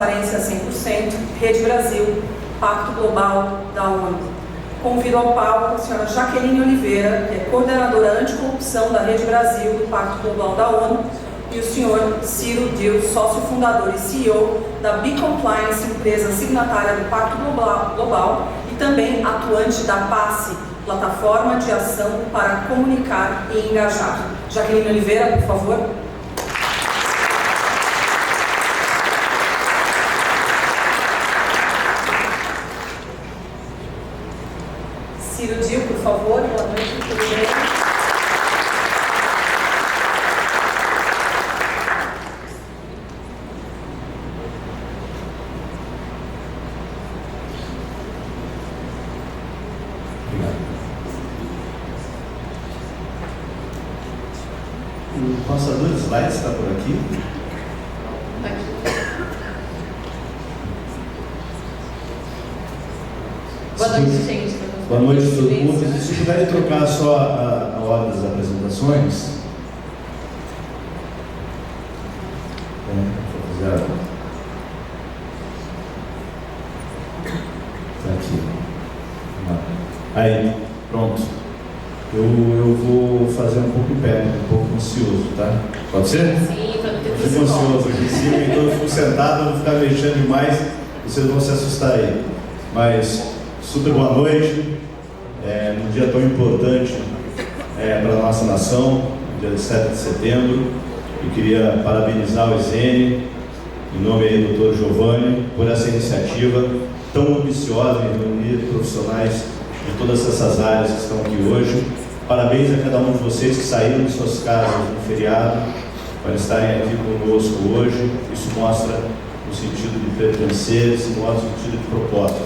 Transparência 100%, Rede Brasil, Pacto Global da ONU. Convido ao palco a senhora Jaqueline Oliveira, que é coordenadora anticorrupção da Rede Brasil do Pacto Global da ONU, e o senhor Ciro Dil, sócio fundador e CEO da B-Compliance, empresa signatária do Pacto Global e também atuante da PACE, Plataforma de Ação para Comunicar e Engajar. Jaqueline Oliveira, por favor. Ciro Dil, por favor, boa noite, tudo bem? Obrigado. O passador de slides está por aqui? Boa noite, gente. Boa noite a todo mundo. Se puderem trocar só a ordem das apresentações. Está aqui. Aí, pronto. Eu vou fazer um pouco em pé, um pouco ansioso, tá? Pode ser? Sim, para não ter Eu fico ansioso aqui em cima, então eu fico sentado, eu vou ficar mexendo demais, vocês vão se assustar aí. Mas, super boa noite. Num dia tão importante para a nossa nação, dia 7 de setembro. Eu queria parabenizar o ISN, em nome aí do Dr. Giovanni, por essa iniciativa tão ambiciosa em reunir profissionais de todas essas áreas que estão aqui hoje. Parabéns a cada um de vocês que saíram de suas casas no feriado para estarem aqui conosco hoje. Isso mostra o sentido de pertencer, isso mostra o sentido de propósito.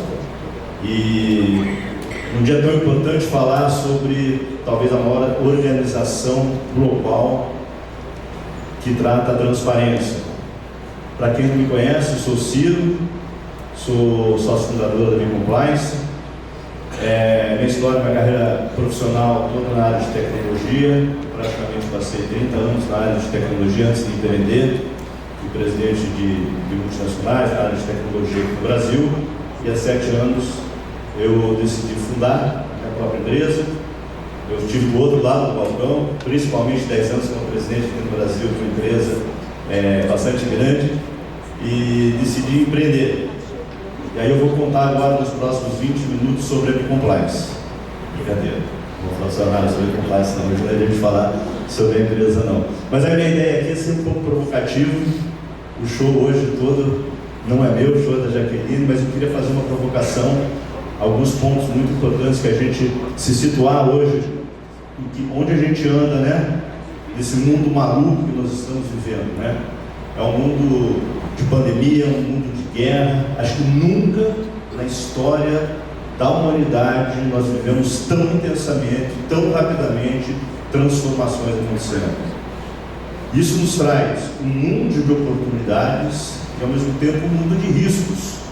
E um dia tão importante falar sobre talvez a maior organização global que trata a transparência. Para quem não me conhece, eu sou Ciro, sou sócio fundador da B-Compliance. Minha história, minha carreira profissional toda na área de tecnologia. Praticamente passei 30 anos na área de tecnologia antes de empreender. Fui presidente de multinacionais na área de tecnologia aqui no Brasil. E há 7 anos eu decidi fundar a minha própria empresa. Eu estive do outro lado do balcão, principalmente 10 anos como presidente aqui no Brasil de uma empresa bastante grande, e decidi empreender. E aí eu vou contar agora nos próximos 20 minutos sobre a B-Compliance. Brincadeira, não vou falar sobre análise sobre a B-Compliance não, hoje não é dia de falar sobre a empresa não. Mas a minha ideia aqui é ser um pouco provocativo. O show hoje todo não é meu, o show é da Jaqueline, mas eu queria fazer uma provocação, alguns pontos muito importantes que a gente se situar hoje, onde a gente anda, né? Nesse mundo maluco que nós estamos vivendo, né? É um mundo de pandemia, um mundo de guerra. Acho que nunca na história da humanidade nós vivemos tão intensamente, tão rapidamente, transformações acontecendo. Isso nos traz um mundo de oportunidades e ao mesmo tempo um mundo de riscos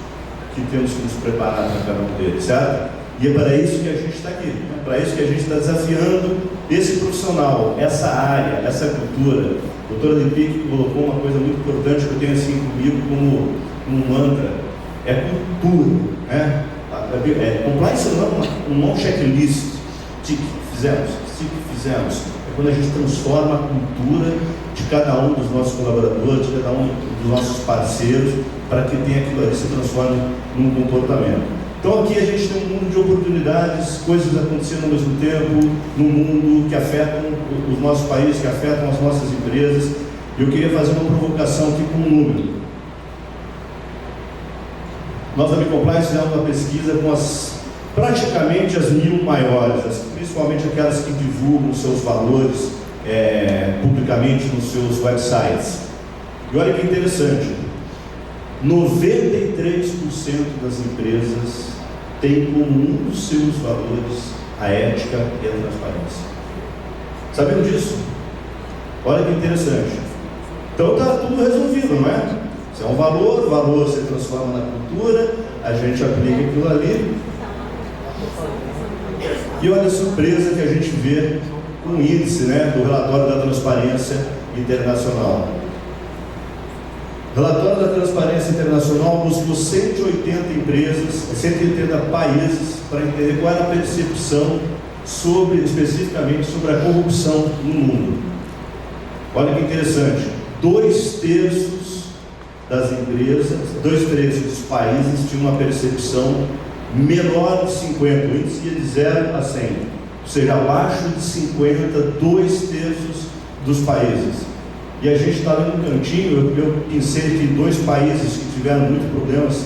que temos que nos preparar para cada um deles, certo? E é para isso que a gente está aqui, é para isso que a gente está desafiando esse profissional, essa área, essa cultura. A doutora Lipic colocou uma coisa muito importante que eu tenho assim comigo como um mantra, é cultura, né? Compliance não é um checklist, fizemos. É quando a gente transforma a cultura de cada um dos nossos colaboradores, de cada um dos nossos parceiros, para que tenha aquilo ali se transforme num comportamento. Então aqui a gente tem um mundo de oportunidades, coisas acontecendo ao mesmo tempo, num mundo que afetam os nossos países, que afetam as nossas empresas. Eu queria fazer uma provocação aqui com um número. Nós da B-Compliance fizemos uma pesquisa com praticamente as 1000 maiores, principalmente aquelas que divulgam seus valores publicamente nos seus websites. E olha que interessante, 93% das empresas têm como um dos seus valores a ética e a transparência. Sabiam disso? Olha que interessante. Então está tudo resolvido, não é? Se é um valor, o valor se transforma na cultura, a gente aplica aquilo ali. E olha a surpresa que a gente vê com o índice, né, do relatório da transparência internacional. O relatório da Transparência Internacional buscou 180 empresas, 180 países, para entender qual era a percepção especificamente sobre a corrupção no mundo. Olha que interessante, 2/3 das empresas, 2/3 dos países tinham uma percepção menor de 50, o índice ia de 0 a 100, ou seja, abaixo de 50, 2/3 dos países. E a gente está ali no cantinho, eu pensei que 2 países que tiveram muitos problemas,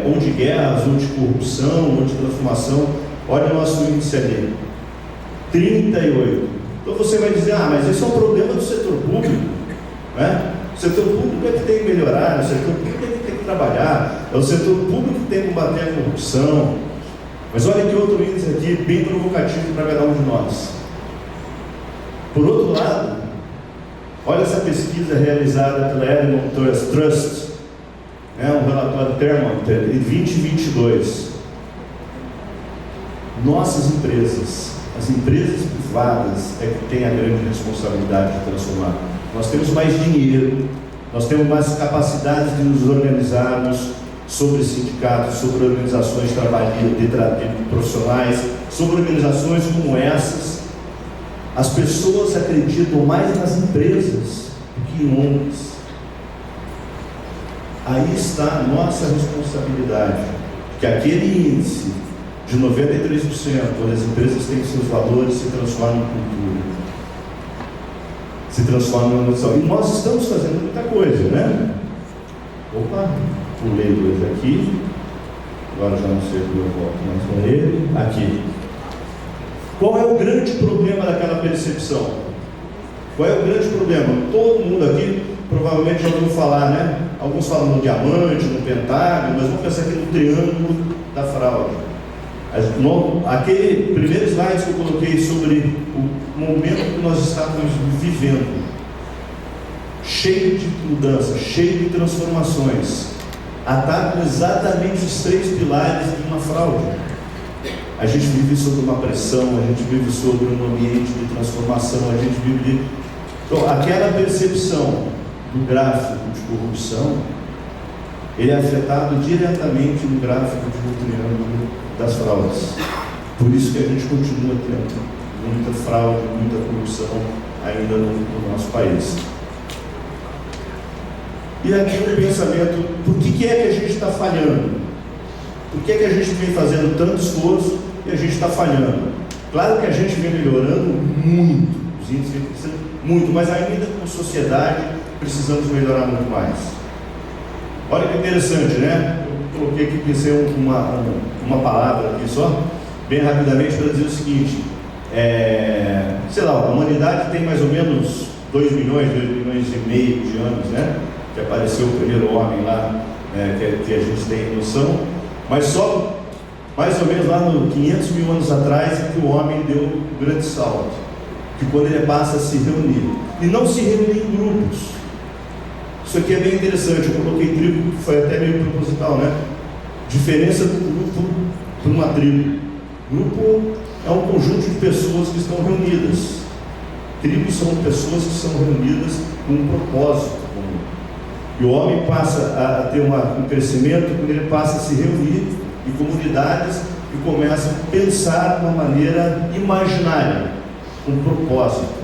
ou de guerras, ou de corrupção, ou de transformação. Olha o nosso índice ali, 38. Então você vai dizer, mas esse é um problema do setor público, né? O setor público é que tem que melhorar, o setor público é que tem que trabalhar, é o setor público que tem que combater a corrupção. Mas olha que outro índice aqui, bem provocativo para cada um de nós. Por outro lado, olha essa pesquisa realizada pela Edmund Trust, um relatório Thermometer, em 2022. Nossas empresas, as empresas privadas, é que têm a grande responsabilidade de transformar. Nós temos mais dinheiro, nós temos mais capacidades de nos organizarmos sobre sindicatos, sobre organizações de profissionais, sobre organizações como essas. As pessoas acreditam mais nas empresas do que em ONGs. Aí está a nossa responsabilidade, que aquele índice de 93%, onde as empresas têm seus valores, se transformam em cultura, se transformam em noção. E nós estamos fazendo muita coisa, né? Opa, pulei 2 aqui, agora já não sei como eu volto mais para ele. Aqui. Qual é o grande problema daquela percepção? Qual é o grande problema? Todo mundo aqui provavelmente já ouviu falar, né? Alguns falam no diamante, no pentágono, mas vamos pensar aqui no triângulo da fraude. Aquele primeiro slide que eu coloquei sobre o momento que nós estávamos vivendo, cheio de mudanças, cheio de transformações, atacam exatamente os 3 pilares de uma fraude. A gente vive sob uma pressão, a gente vive sobre um ambiente de transformação, a gente vive... Então, aquela percepção do gráfico de corrupção, ele é afetado diretamente no gráfico de triângulo das fraudes. Por isso que a gente continua tendo muita fraude, muita corrupção ainda no nosso país. E aqui um pensamento, por que é que a gente está falhando? Por que é que a gente vem fazendo tanto esforço e a gente está falhando? Claro que a gente vem melhorando muito, os índices vêm crescendo muito, mas ainda como sociedade precisamos melhorar muito mais. Olha que interessante, né? Eu coloquei aqui, pensei uma palavra aqui só, bem rapidamente, para dizer o seguinte: sei lá, a humanidade tem mais ou menos 2 milhões e meio de anos, né? Que apareceu o primeiro homem lá, que a gente tem noção, mas só mais ou menos lá no 500 mil anos atrás é que o homem deu um grande salto, que quando ele passa a se reunir, e não se reunir em grupos. Isso aqui é bem interessante, eu coloquei tribo, que foi até meio proposital, né? Diferença do grupo para uma tribo. Grupo é um conjunto de pessoas que estão reunidas. Tribos são pessoas que são reunidas com um propósito comum. E o homem passa a ter um crescimento quando ele passa a se reunir em comunidades e começa a pensar de uma maneira imaginária, um propósito.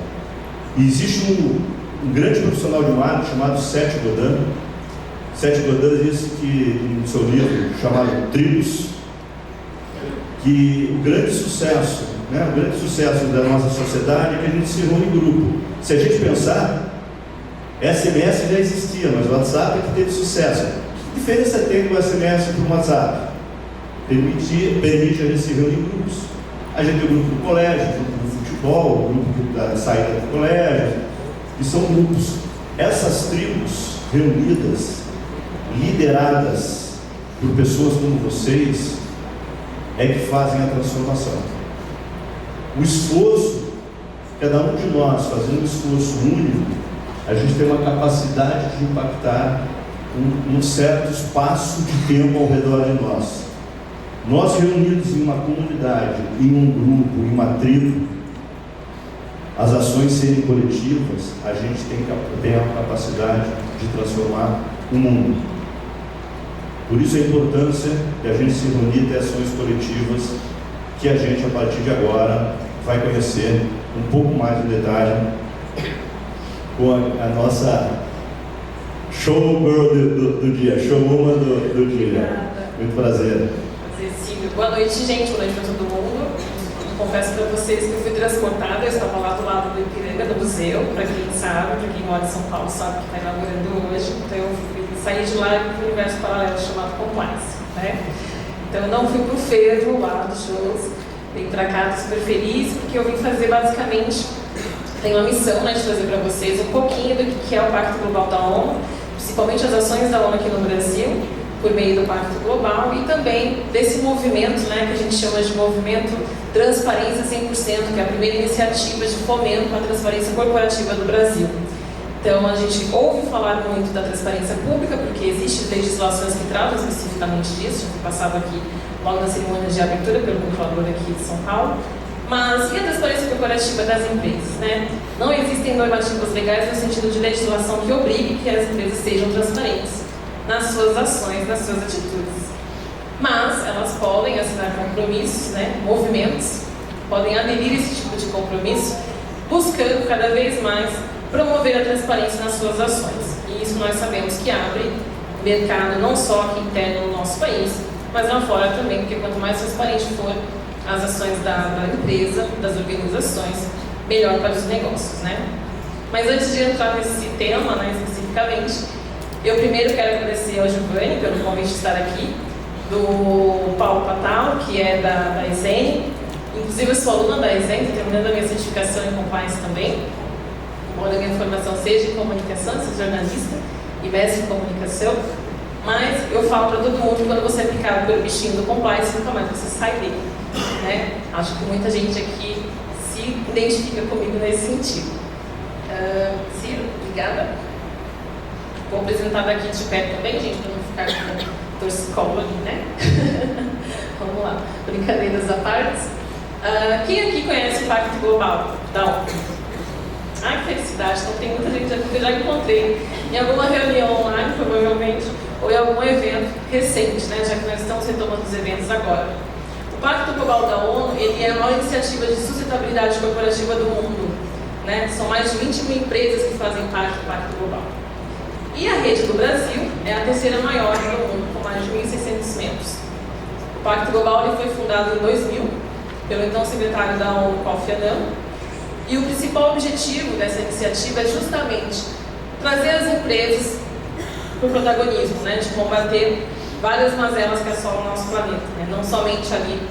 E existe um grande profissional de marketing chamado Seth Godin. Seth Godin disse que, no seu livro chamado Tribos, que o grande sucesso da nossa sociedade é que a gente se reúne em grupo. Se a gente pensar, SMS já existia, mas o WhatsApp é que teve sucesso. Que diferença tem do SMS para o WhatsApp? Permite a gente se reunir em grupos. A gente tem o grupo do colégio, o grupo do futebol, o grupo da saída do colégio, e são grupos. Essas tribos reunidas, lideradas por pessoas como vocês, é que fazem a transformação. O esforço, cada um de nós fazendo um esforço único, a gente tem uma capacidade de impactar um certo espaço de tempo ao redor de nós. Nós reunidos em uma comunidade, em um grupo, em uma tribo, as ações serem coletivas, a gente tem a capacidade de transformar o mundo. Por isso a importância de a gente se reunir e ter ações coletivas que a gente, a partir de agora, vai conhecer um pouco mais em detalhe com a nossa showgirl do dia, showwoman do dia. Muito prazer. Boa noite, gente. Boa noite para todo mundo. Confesso para vocês que eu fui transportada, eu estava lá do lado do Ipiranga, do museu, para quem sabe, para quem mora em São Paulo sabe que está inaugurando hoje. Então eu saí de lá para o universo paralelo chamado Compliance, né? Então eu não fui para o fervo lá dos shows, vim para cá super feliz, porque eu vim fazer basicamente, tenho uma missão, né, de trazer para vocês um pouquinho do que é o Pacto Global da ONU, principalmente as ações da ONU aqui no Brasil, por meio do Pacto Global, e também desse movimento, né, que a gente chama de movimento Transparência 100%, que é a primeira iniciativa de fomento à transparência corporativa do Brasil. Então, a gente ouve falar muito da transparência pública, porque existem legislações que tratam especificamente disso, já foi passado aqui logo na cerimônia de abertura pelo controlador aqui de São Paulo. Mas e a transparência corporativa das empresas, né? Não existem normativas legais no sentido de legislação que obrigue que as empresas sejam transparentes nas suas ações, nas suas atitudes. Mas elas podem assinar compromissos, né, movimentos, podem aderir a esse tipo de compromisso, buscando cada vez mais promover a transparência nas suas ações. E isso nós sabemos que abre mercado não só aqui interno no nosso país, mas lá fora também, porque quanto mais transparente for as ações da empresa, das organizações, melhor para os negócios, né? Mas antes de entrar nesse tema, né, especificamente, eu primeiro quero agradecer ao Giovanni pelo convite de estar aqui, do Paulo Patal, que é da ESEN. Inclusive, eu sou aluna da ESEN, estou terminando a minha certificação em compliance também, embora a minha formação seja em comunicação, sou jornalista e mestre em comunicação. Mas eu falo para todo mundo que quando você é picado pelo bichinho do compliance, nunca mais você sai dele, né? Acho que muita gente aqui se identifica comigo nesse sentido. Ciro, obrigada. Vou apresentar daqui de perto também, gente, para não ficar com torcicolo ali, né? Vamos lá, brincadeiras à parte. Quem aqui conhece o Pacto Global da ONU? Ai, que felicidade, então tem muita gente aqui que eu já encontrei em alguma reunião online, provavelmente, ou em algum evento recente, né? Já que nós estamos retomando os eventos agora. O Pacto Global da ONU, ele é a maior iniciativa de sustentabilidade corporativa do mundo, né? São mais de 20 mil empresas que fazem parte do Pacto Global. E a rede do Brasil é a terceira maior do mundo, com mais de 1.600 membros. O Pacto Global ele foi fundado em 2000, pelo então secretário da ONU, Kofi Annan, e o principal objetivo dessa iniciativa é justamente trazer as empresas para o protagonismo, né, de combater várias mazelas que assolam o nosso planeta, né, não somente ali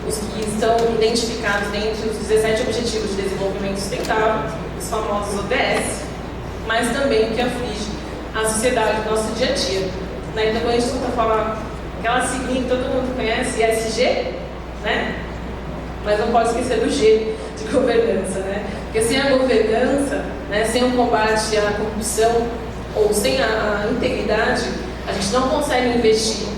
os que estão identificados dentre os 17 Objetivos de Desenvolvimento Sustentável, os famosos ODS, mas também o que aflige a sociedade, o nosso dia a dia. Né? Então, quando a gente está falar aquela siglinha que todo mundo conhece, ESG, né? Mas não pode esquecer do G de governança, né? Porque sem a governança, né, sem o combate à corrupção ou sem a integridade, a gente não consegue investir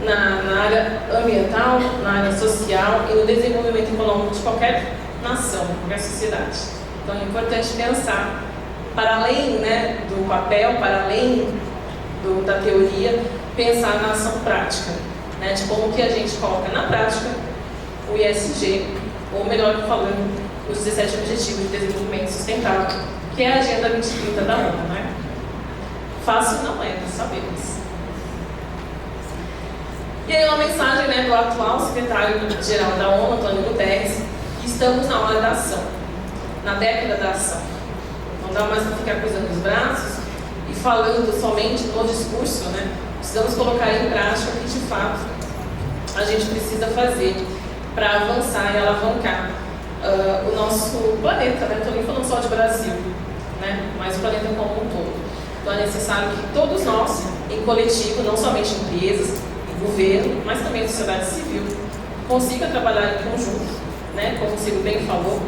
na área ambiental, na área social e no desenvolvimento econômico de qualquer nação, qualquer sociedade. Então é importante pensar para além, né, do papel, para além da teoria, pensar na ação prática, né, de como que a gente coloca na prática o ESG, ou melhor falando, os 17 Objetivos de Desenvolvimento Sustentável, que é a Agenda 2030 da ONU, né? Fácil não é, nós sabemos. E aí uma mensagem, né, do atual secretário-geral da ONU, Antônio Guterres, que estamos na hora da ação, na década da ação. Não dá mais para ficar cruzando os braços e falando somente no discurso, né? Precisamos colocar em prática o que de fato a gente precisa fazer para avançar e alavancar o nosso planeta, né? Não estou nem falando só de Brasil, né? Mas o planeta como um todo. Então é necessário que todos nós, em coletivo, não somente empresas, governo, mas também a sociedade civil, consiga trabalhar em conjunto, né? Como o Ciro bem falou,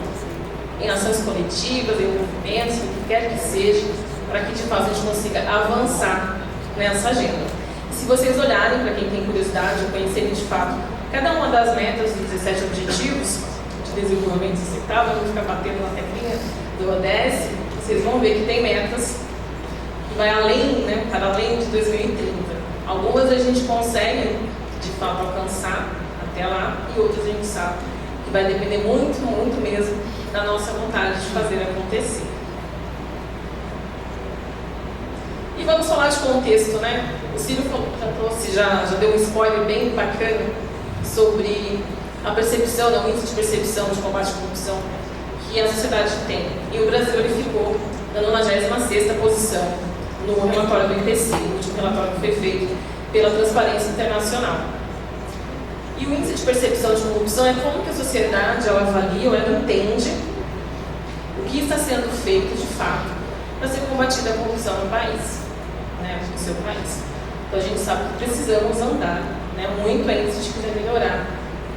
em ações coletivas, em movimentos, o que quer que seja, para que de fato a gente consiga avançar nessa agenda. E se vocês olharem, para quem tem curiosidade, ou conhecerem de fato cada uma das metas dos 17 Objetivos de Desenvolvimento Sustentável, vamos ficar batendo na teclinha do ODS, vocês vão ver que tem metas vai além, né, para além de 2030. Algumas a gente consegue, de fato, alcançar até lá, e outras a gente sabe que vai depender muito, muito mesmo da nossa vontade de fazer acontecer. E vamos falar de contexto, né? O Ciro já deu um spoiler bem bacana sobre a percepção, o índice de percepção de combate à corrupção que a sociedade tem. E o Brasil ele ficou na 96ª posição no relatório do IPC, o último relatório que foi feito pela Transparência Internacional. E o índice de percepção de corrupção é como que a sociedade ela avalia ou ela entende o que está sendo feito de fato para ser combatida a corrupção no país, né, no seu país. Então a gente sabe que precisamos andar, né, muito ainda se a gente quiser melhorar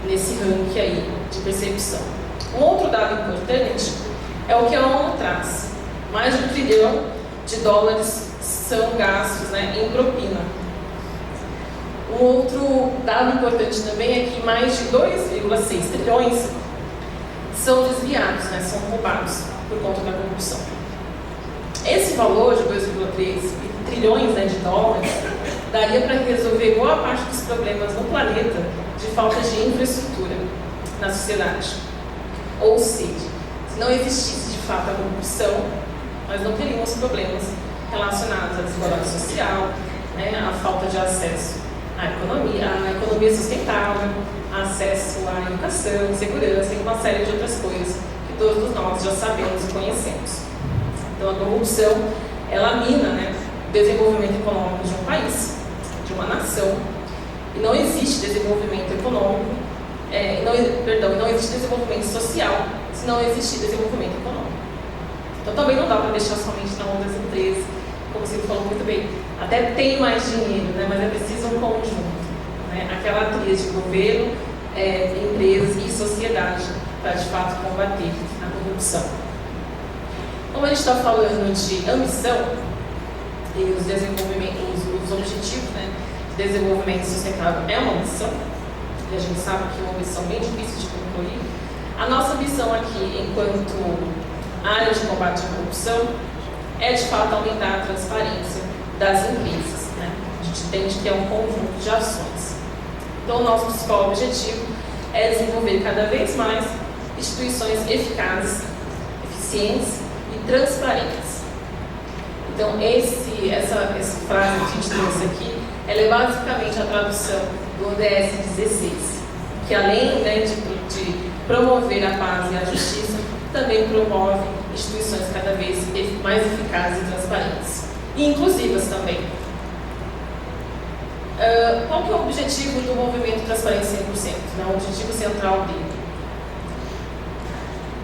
nesse ranking aí de percepção. Um outro dado importante é o que a ONU traz. Mais de $1 trilhão são gastos, né, em propina. Um outro dado importante também é que mais de 2,6 trilhões são desviados, né, são roubados por conta da corrupção. Esse valor de 2,3 trilhões, né, de dólares daria para resolver boa parte dos problemas no planeta de falta de infraestrutura na sociedade. Ou seja, se não existisse de fato a corrupção, nós não teríamos problemas relacionados à desigualdade social, né, à falta de acesso à economia sustentável, acesso à educação, segurança e uma série de outras coisas que todos nós já sabemos e conhecemos. Então a corrupção, ela mina, né, o desenvolvimento econômico de um país, de uma nação, e não existe desenvolvimento econômico, não existe desenvolvimento social se não existir desenvolvimento econômico. Então também não dá para deixar somente na mão das empresas, como você falou muito bem. Até tem mais dinheiro, né, mas é preciso um conjunto, né, aquela tríade de governo, empresas e sociedade para de fato combater a corrupção. Como a gente está falando de ambição e os objetivos, né, de desenvolvimento sustentável é uma ambição, e a gente sabe que é uma ambição bem difícil de concluir. A nossa ambição aqui, enquanto área de combate à corrupção, é de fato aumentar a transparência das empresas, né? A gente entende que é um conjunto de ações. Então, o nosso principal objetivo é desenvolver cada vez mais instituições eficazes, eficientes e transparentes. Então, essa frase que a gente trouxe aqui, ela é basicamente a tradução do ODS 16, que além, né, de promover a paz e a justiça, também promove instituições cada vez mais eficazes e transparentes. E inclusivas também. Qual que é o objetivo do movimento Transparência 100%? Né? O objetivo central dele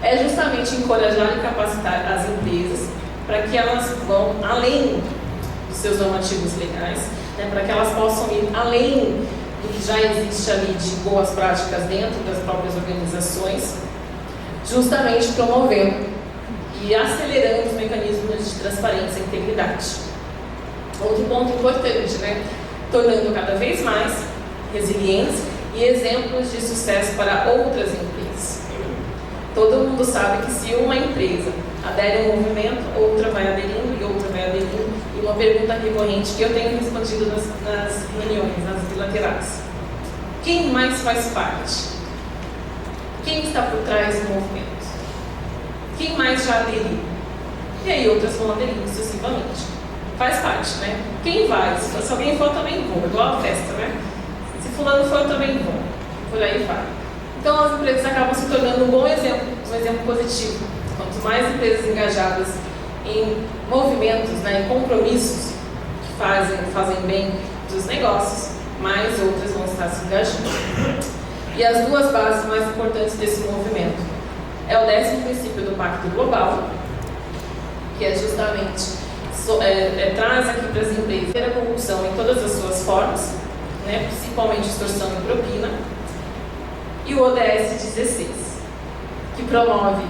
é justamente encorajar e capacitar as empresas para que elas vão além dos seus normativos legais, né? Para que elas possam ir além do que já existe ali de boas práticas dentro das próprias organizações, justamente promovendo e acelerando os mecanismos de transparência e integridade. Outro ponto importante, né? Tornando cada vez mais resilientes e exemplos de sucesso para outras empresas. Todo mundo sabe que se uma empresa adere a um movimento, outra vai aderindo e outra vai aderindo. E uma pergunta recorrente que eu tenho respondido nas reuniões, nas bilaterais: quem mais faz parte? Quem está por trás do movimento? Quem mais já aderiu? E aí outras vão aderindo sucessivamente. Faz parte, né? Quem vai? Se alguém for, eu também vou. Igual a festa, né? Se fulano for, eu também vou. Por aí vai. Então as empresas acabam se tornando um bom exemplo, um exemplo positivo. Quanto mais empresas engajadas em movimentos, né, em compromissos que fazem bem dos negócios, mais outras vão estar se engajando. E as duas bases mais importantes desse movimento é o 10º princípio do Pacto Global, que é justamente traz aqui para as empresas a corrupção em todas as suas formas, né, principalmente extorsão e propina, e o ODS 16, que promove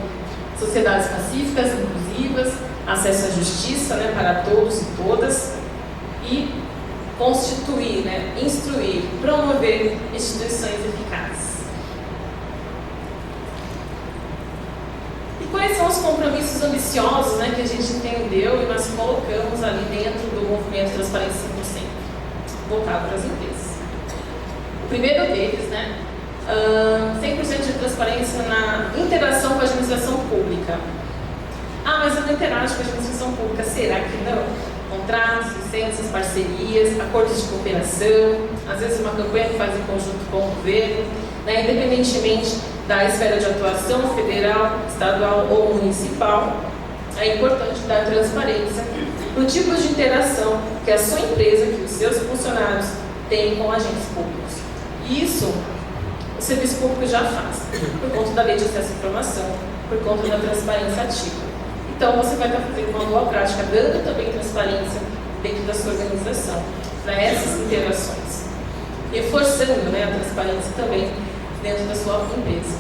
sociedades pacíficas, inclusivas, acesso à justiça, né, para todos e todas, e constituir, né, instruir, promover instituições eficazes. E quais são os compromissos ambiciosos, né, que a gente entendeu e nós colocamos ali dentro do movimento Transparência 100%, voltado para as empresas. O primeiro deles, né, 100% de transparência na interação com a administração pública. Ah, mas eu não interajo com a administração pública. Será que não? Contratos, licenças, parcerias, acordos de cooperação, às vezes uma campanha que faz em conjunto com o governo, né, independentemente da esfera de atuação federal, estadual ou municipal, é importante dar transparência no tipo de interação que a sua empresa, que os seus funcionários têm com agentes públicos. E isso o serviço público já faz, por conta da lei de acesso à informação, por conta da transparência ativa. Então, você vai estar fazendo uma boa prática, dando também transparência dentro da sua organização, para essas interações, reforçando, né, a transparência também dentro da sua empresa.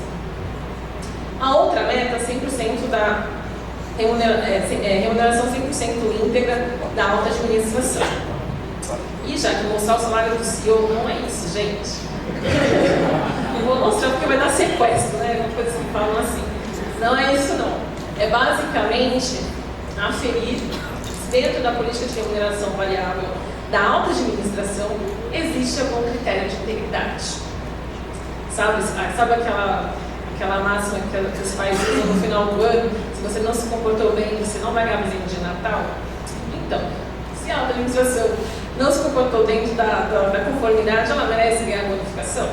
A outra meta, 100% da remuneração 100% íntegra da alta administração. E já que mostrar o salário do CEO não é isso, gente. Não vou mostrar porque vai dar sequestro, né? Coisas que falam assim. Não é isso, não. É basicamente aferir dentro da política de remuneração variável da alta administração existe algum critério de integridade. Sabe aquela máxima que os pais usam no final do ano? Se você não se comportou bem, você não vai ganhar presente de Natal? Então, se a alta administração não se comportou dentro da conformidade, ela merece ganhar bonificação?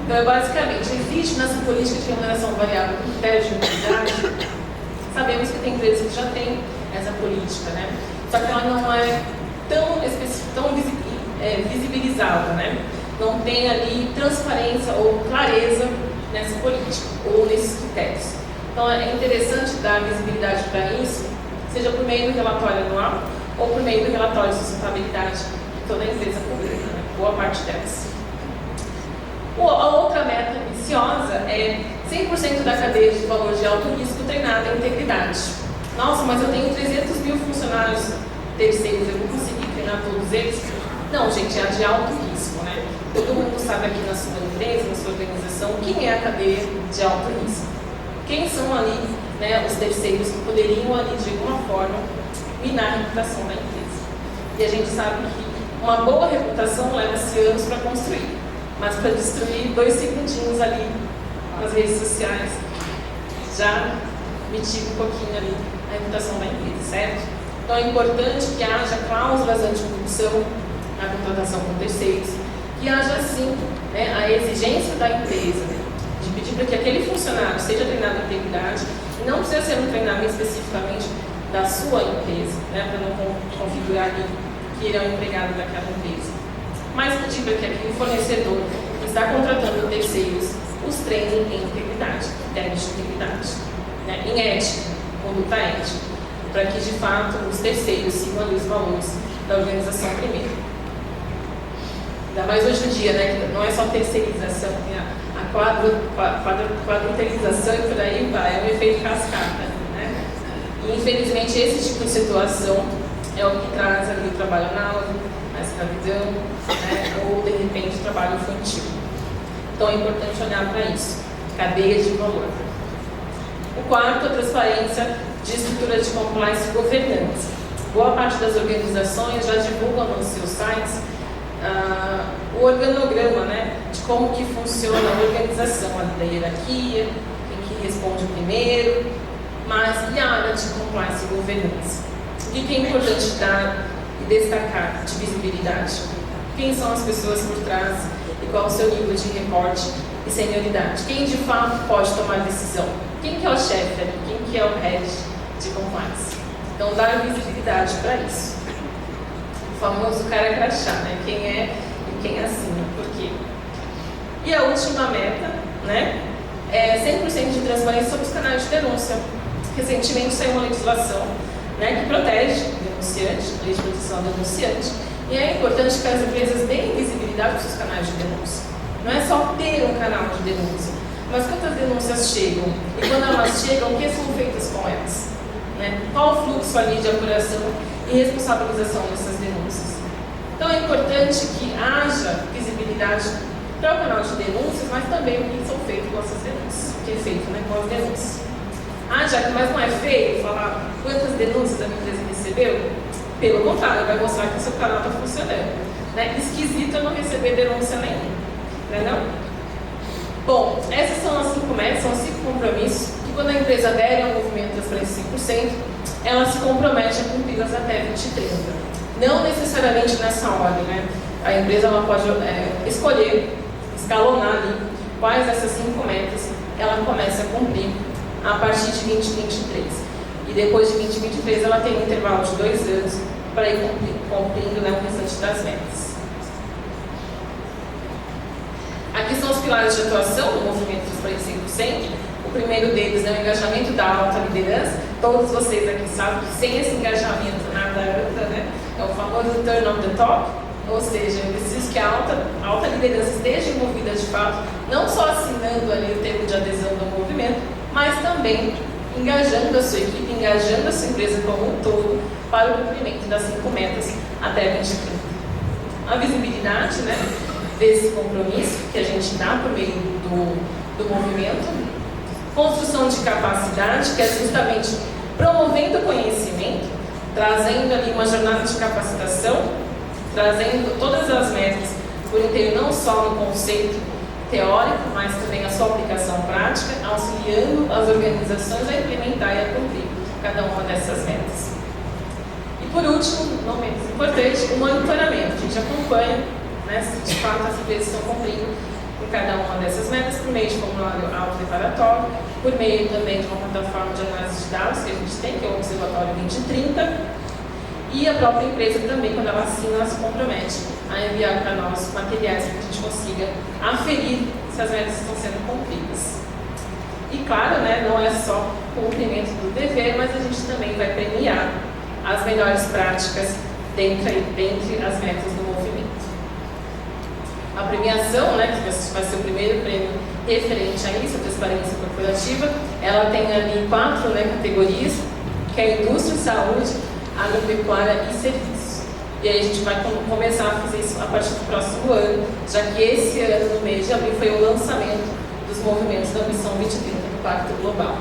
Então, basicamente, existe nessa política de remuneração variável um critério de integridade. Sabemos que tem empresas que já têm essa política, né? Só que ela não é tão visibilizada, né? Não tem ali transparência ou clareza nessa política ou nesses critérios. Então, é interessante dar visibilidade para isso, seja por meio do relatório anual ou por meio do relatório de sustentabilidade de toda a empresa pública, né? Boa parte delas. A outra meta ambiciosa é 100% da cadeia de valor de alto risco treinada em integridade. Nossa, mas eu tenho 300 mil funcionários terceiros, eu vou conseguir treinar todos eles? Não, gente, é de alto risco, né? Todo mundo sabe aqui na sua empresa, na sua organização, quem é a cadeia de alto risco. Quem são ali, né, os terceiros que poderiam ali, de alguma forma, minar a reputação da empresa. E a gente sabe que uma boa reputação leva-se anos para construir. Mas para destruir 2 segundinhos ali nas redes sociais, já mitiga um pouquinho ali a reputação da empresa, certo? Então é importante que haja cláusulas anticorrupção na contratação com terceiros, que haja sim, né, a exigência da empresa de pedir para que aquele funcionário seja treinado em integridade, e não precisa ser um treinamento especificamente da sua empresa, né, para não configurar ali que ele é um empregado daquela empresa. Mas pedir para que aquele fornecedor que está contratando terceiros os treine em integridade, critérios de integridade, né, em ética, conduta ética, para que de fato os terceiros sigam ali os valores da organização primeiro. Ainda mais hoje em dia, né, que não é só terceirização, tem a quadriterização e por aí vai, é um efeito cascata, né? E infelizmente esse tipo de situação é o que traz ali o trabalho análogo, a escravidão, né, ou de repente o trabalho infantil. Então é importante olhar para isso, cadeia de valor. O quarto, a transparência de estrutura de compliance e governança. Boa parte das organizações já divulgam nos seus sites o organograma, né, de como que funciona a organização, ali da hierarquia, quem que responde primeiro, mas e a área de compliance e governança? O que é importante dar e destacar de visibilidade? Quem são as pessoas por trás e qual o seu nível de reporte e senioridade? Quem de fato pode tomar decisão? Quem que é o chefe ali? Quem que é o head de compliance? Então, dar visibilidade para isso. O famoso cara crachá, né? Quem é e quem assina, por quê? E a última meta, né? É 100% de transparência sobre os canais de denúncia. Recentemente saiu uma legislação, né, que protege o denunciante, a lei de proteção ao denunciante, e é importante que as empresas deem visibilidade para os seus canais de denúncia. Não é só ter um canal de denúncia, mas quantas denúncias chegam? E quando elas chegam, o que são feitas com elas? Né? Qual o fluxo ali de apuração e responsabilização dessas denúncias? Então é importante que haja visibilidade para o canal de denúncias, mas também o que são feitos com essas denúncias, o que é feito, né, com as denúncias. Ah, Jaque, mas não é feio falar quantas denúncias a minha empresa recebeu? Pelo contrário, vai mostrar que o seu canal está funcionando. Né? Esquisito eu não receber denúncia nenhuma. Não? Bom, essas são as 5 metas, são 5 compromissos que quando a empresa adere ao movimento Transparência 5%, ela se compromete a cumpri-las até 2030. Não necessariamente nessa ordem, né? A empresa ela pode escolher, escalonar ali quais dessas 5 metas ela começa a cumprir a partir de 2023. E depois de 2023 ela tem um intervalo de 2 anos para ir cumprindo, né, o restante das metas. Aqui são os pilares de atuação do movimento Transparência 100%. O primeiro deles é o engajamento da alta liderança. Todos vocês aqui sabem que sem esse engajamento nada anda, né? É o famoso turn on the top, ou seja, eu preciso que a alta liderança esteja envolvida de fato, não só assinando ali o termo de adesão do movimento, mas também engajando a sua equipe, engajando a sua empresa como um todo para o cumprimento das 5 metas até 2030. A visibilidade, né, desse compromisso que a gente dá por meio do movimento, construção de capacidade, que é justamente promovendo conhecimento, trazendo ali uma jornada de capacitação, trazendo todas as metas por inteiro, não só no conceito teórico, mas também a sua aplicação prática, auxiliando as organizações a implementar e a cumprir cada uma dessas metas. E por último, não menos importante, o monitoramento. A gente acompanha, né, se de fato as empresas estão cumprindo com cada uma dessas metas por meio de formulário autodeclaratório, por meio também de uma plataforma de análise de dados que a gente tem, que é o Observatório 2030, e a própria empresa também, quando ela assina, ela se compromete a enviar para nós materiais para que a gente consiga aferir se as metas estão sendo cumpridas. E claro, né, não é só o cumprimento do dever, mas a gente também vai premiar as melhores práticas dentre as metas do movimento. A premiação, né, que vai ser o primeiro prêmio referente a isso, a transparência corporativa, ela tem ali 4, né, categorias, que é a indústria, saúde, agropecuária e serviços. E aí a gente vai começar a fazer isso a partir do próximo ano, já que esse ano, no mês de abril, foi o lançamento dos movimentos da Missão 2030 do Pacto Global.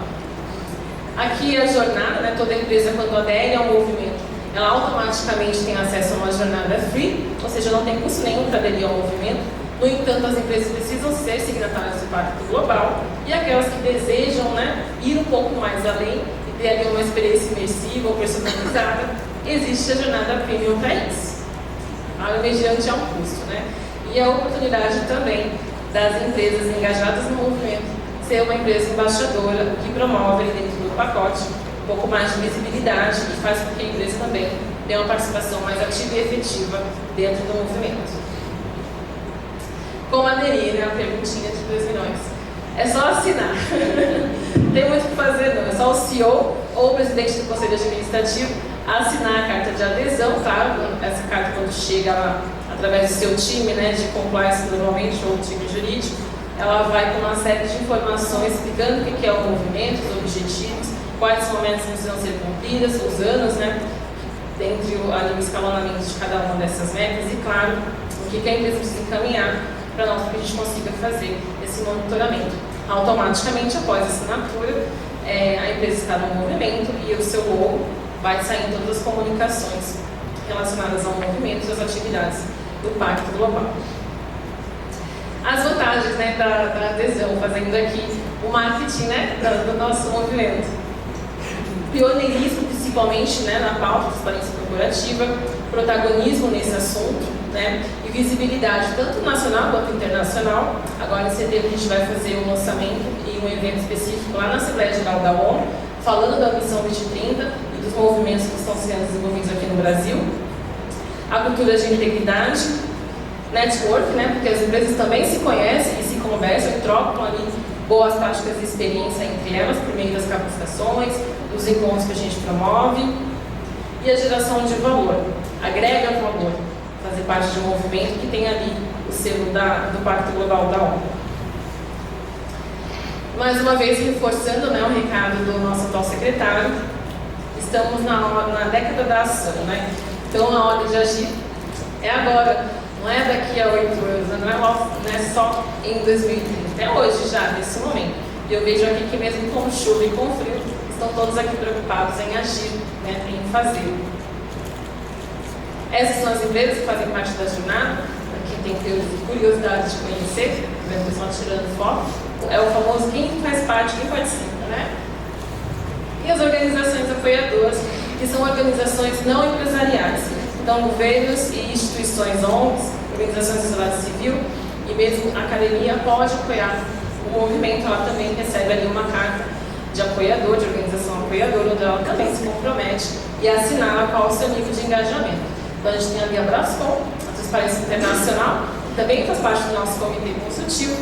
Aqui a jornada, né, toda empresa quando adere ao movimento, ela automaticamente tem acesso a uma jornada free, ou seja, não tem custo nenhum para aderir ao movimento. No entanto, as empresas precisam ser signatárias do Pacto Global e aquelas que desejam, né, ir um pouco mais além e ter ali uma experiência imersiva ou personalizada, existe a jornada premium para isso, mediante a um custo, né? E a oportunidade também das empresas engajadas no movimento ser uma empresa embaixadora que promove dentro do pacote um pouco mais de visibilidade e faz com que a empresa também tenha uma participação mais ativa e efetiva dentro do movimento. Como aderir, né? A perguntinha de 2 milhões. É só assinar. Não tem muito o que fazer, não. É só o CEO ou o presidente do Conselho Administrativo assinar a carta de adesão, claro, essa carta quando chega lá, através do seu time, né, de compliance normalmente, ou time jurídico, ela vai com uma série de informações explicando o que é o movimento, os objetivos, quais são as metas que precisam ser cumpridas, os anos, né, dentre o escalonamento de cada uma dessas metas e, claro, o que a empresa precisa encaminhar para nós, para que a gente consiga fazer esse monitoramento. Automaticamente, após a assinatura, a empresa está no movimento e o seu logo vai sair em todas as comunicações relacionadas ao movimento e às atividades do Pacto Global. As vantagens, né, da adesão, fazendo aqui o marketing, né, do nosso movimento. Pioneirismo, principalmente, né, na pauta de transparência corporativa, protagonismo nesse assunto, né, e visibilidade tanto nacional quanto internacional. Agora, em setembro, a gente vai fazer um lançamento e um evento específico lá na Assembleia Geral da ONU, falando da Missão 2030 e dos movimentos que estão sendo desenvolvidos aqui no Brasil. A cultura de integridade, network, né, porque as empresas também se conhecem e se conversam e trocam ali boas práticas e experiência entre elas, por meio das capacitações, dos encontros que a gente promove, e a geração de valor. Agrega valor, fazer parte de um movimento que tem ali o selo do Pacto Global da ONU. Mais uma vez, reforçando, né, o recado do nosso atual secretário, estamos na década da ação, né? Então, a hora de agir é agora, não é daqui a 8 anos, não é só em 2030, é hoje já, nesse momento. E eu vejo aqui que mesmo com chuva e com frio, estão todos aqui preocupados em agir, né, em fazer. Essas são as empresas que fazem parte da jornada, para quem tem curiosidade de conhecer, o pessoal tirando foto, é o famoso quem faz parte, quem participa, né? E as organizações apoiadoras, que são organizações não empresariais. Então, governos e instituições ONGs, organizações da sociedade civil e mesmo a academia pode apoiar o movimento. Ela também recebe ali uma carta de apoiador, de organização apoiadora, onde ela também se compromete e assinala qual o seu nível de engajamento. Então, a gente tem ali a Brascom, a Transparência Internacional, que também faz parte do nosso comitê consultivo,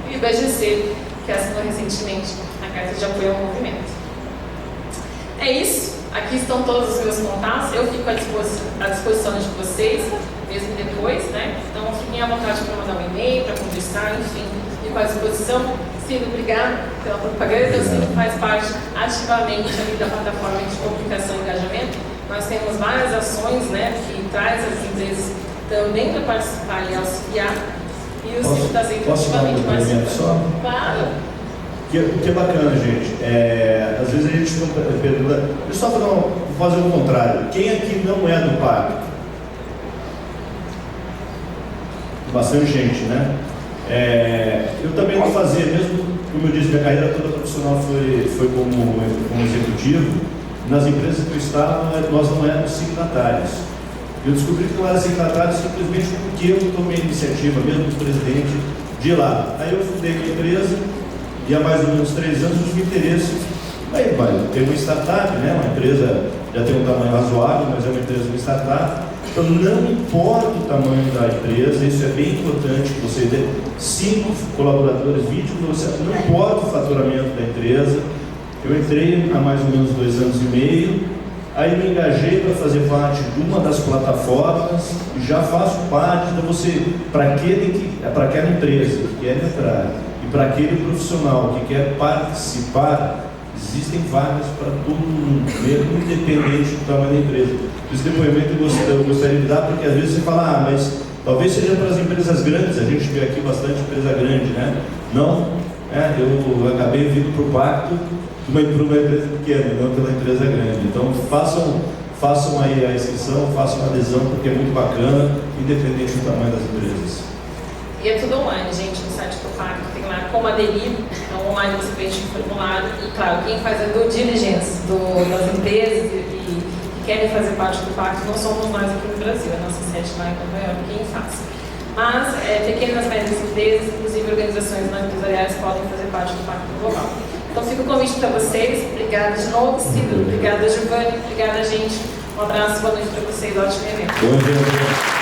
e o IBGC, que assinou recentemente a carta de apoio ao movimento. É isso. Aqui estão todos os meus contatos. Eu fico à disposição de vocês, mesmo depois, né? Então, fiquem à vontade para mandar um e-mail, para conversar, enfim. Fico à disposição. Ciro, obrigado pela propaganda. Eu sempre faz parte ativamente ali da plataforma de comunicação e engajamento. Nós temos várias ações, né, que traz as empresas também para participar e auxiliar. E o Ciro está sempre ativamente participando. Claro. Que é bacana, gente. Às vezes a gente pergunta, deixa eu só fazer o contrário. Quem aqui não é do pacto? Bastante gente, né? Eu também vou fazer, mesmo como eu disse, minha carreira toda profissional foi como executivo. Nas empresas que eu estava, nós não éramos signatários. Eu descobri que não era signatário simplesmente porque eu tomei a iniciativa, mesmo do presidente, de ir lá. Aí eu fundei minha empresa. E há mais ou menos 3 anos eu tive interesse, aí vai, tem uma startup, né? Uma empresa já tem um tamanho razoável, mas é uma empresa, uma startup. Então não importa o tamanho da empresa, isso é bem importante que você dê 5 colaboradores, 20, não importa o faturamento da empresa. Eu entrei há mais ou menos 2 anos e meio, aí me engajei para fazer parte de uma das plataformas, e já faço parte, então para aquela empresa que quer entrar, e para aquele profissional que quer participar, existem vagas para todo mundo, mesmo independente do tamanho da empresa. Esse depoimento eu gostaria de dar, porque às vezes você fala, mas talvez seja para as empresas grandes, a gente vê aqui bastante empresa grande, né? Não, eu acabei vindo para o pacto para uma empresa pequena, não pela empresa grande. Então façam aí a inscrição, façam a adesão, porque é muito bacana, independente do tamanho das empresas. E é tudo online, gente, no site do pacto tem lá como aderir. Então online você preenche o formulário e, claro, quem faz a due diligence das empresas e querem fazer parte do pacto não somos nós aqui no Brasil, a nossa sede lá em Nova York, quem faz. Mas pequenas e médias empresas, inclusive organizações não empresariais, podem fazer parte do pacto global. Então fica o convite para vocês. Obrigada de novo, Ciro. Obrigada, Giovanni. Obrigada, gente. Um abraço, boa noite para vocês. Ótimo evento. Bom dia.